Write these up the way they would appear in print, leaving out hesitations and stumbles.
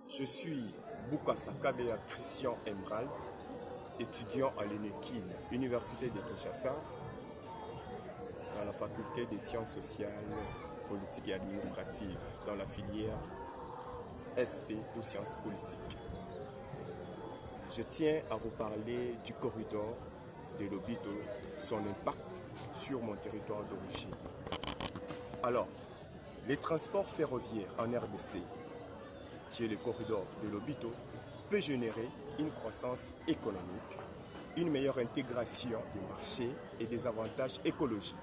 Je suis Boukassa Kabea Christian Emerald, étudiant à l'UNEKIN, Université de Kinshasa, dans la faculté des sciences sociales, politiques et administratives, dans la filière SP ou sciences politiques. Je tiens à vous parler du corridor de Lobito, son impact sur mon territoire d'origine. Alors, les transports ferroviaires en RDC, qui est le corridor de Lobito, peut générer une croissance économique, une meilleure intégration du marché et des avantages écologiques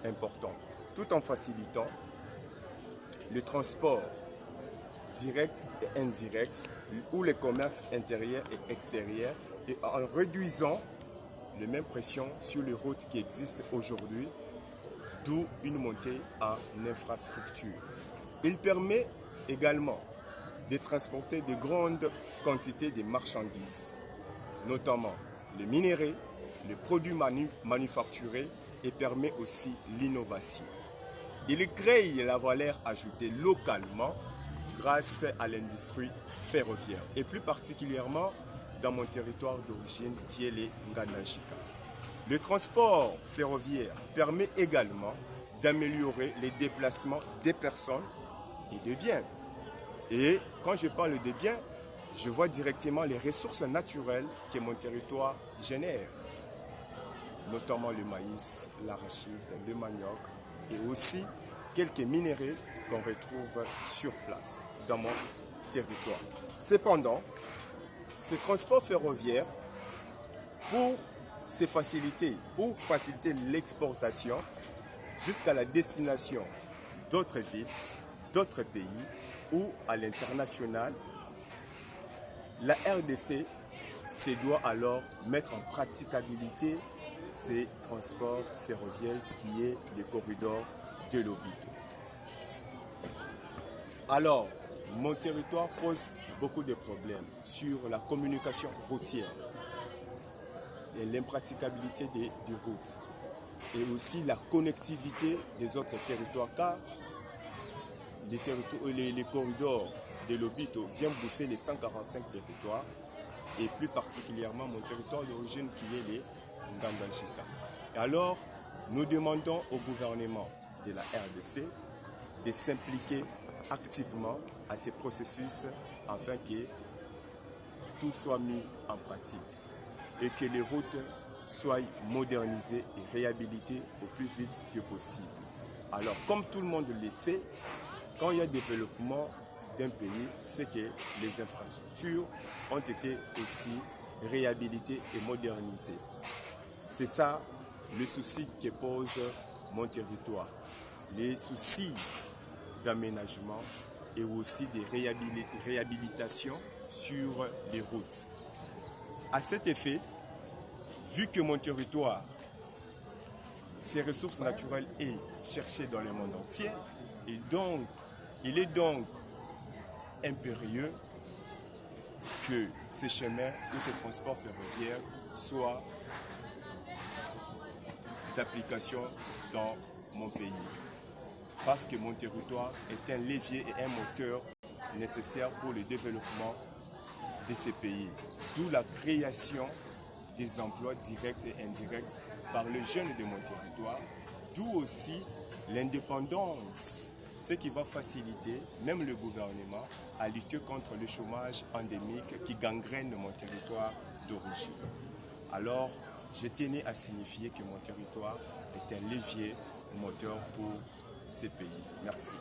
importants, tout en facilitant le transport direct et indirect ou les commerces intérieurs et extérieurs et en réduisant les mêmes pressions sur les routes qui existent aujourd'hui, d'où une montée en infrastructure. Il permet également de transporter de grandes quantités de marchandises, notamment les minéraux, les produits manufacturés et permet aussi l'innovation. Il crée la valeur ajoutée localement grâce à l'industrie ferroviaire et plus particulièrement dans mon territoire d'origine qui est les Nganajika. Le transport ferroviaire permet également d'améliorer les déplacements des personnes et des biens. Et quand je parle de biens, je vois directement les ressources naturelles que mon territoire génère, notamment le maïs, l'arachide, le manioc et aussi quelques minéraux qu'on retrouve sur place dans mon territoire. Cependant, ce transport ferroviaire, pour faciliter l'exportation jusqu'à la destination d'autres villes, d'autres pays ou à l'international, la RDC se doit alors mettre en praticabilité ces transports ferroviaires qui est le corridor de Lobito. Alors, mon territoire pose beaucoup de problèmes sur la communication routière et l'impraticabilité des routes et aussi la connectivité des autres territoires car les corridors de Lobito viennent booster les 145 territoires et plus particulièrement mon territoire d'origine qui est les Ngandajika. Et alors, nous demandons au gouvernement de la RDC de s'impliquer activement à ces processus afin que tout soit mis en pratique et que les routes soient modernisées et réhabilitées au plus vite que possible. Alors, comme tout le monde le sait, quand il y a développement d'un pays, c'est que les infrastructures ont été aussi réhabilitées et modernisées. C'est ça le souci que pose mon territoire. Les soucis d'aménagement et aussi des réhabilitations sur les routes. À cet effet, vu que mon territoire, ses ressources naturelles est cherchée dans le monde entier, et donc, il est donc impérieux que ces chemins ou ces transports ferroviaires soient d'application dans mon pays. Parce que mon territoire est un levier et un moteur nécessaire pour le développement de ces pays. D'où la création des emplois directs et indirects par les jeunes de mon territoire. D'où aussi l'indépendance, ce qui va faciliter même le gouvernement à lutter contre le chômage endémique qui gangrène mon territoire d'origine. Alors, je tenais à signifier que mon territoire est un levier moteur pour ces pays. Merci.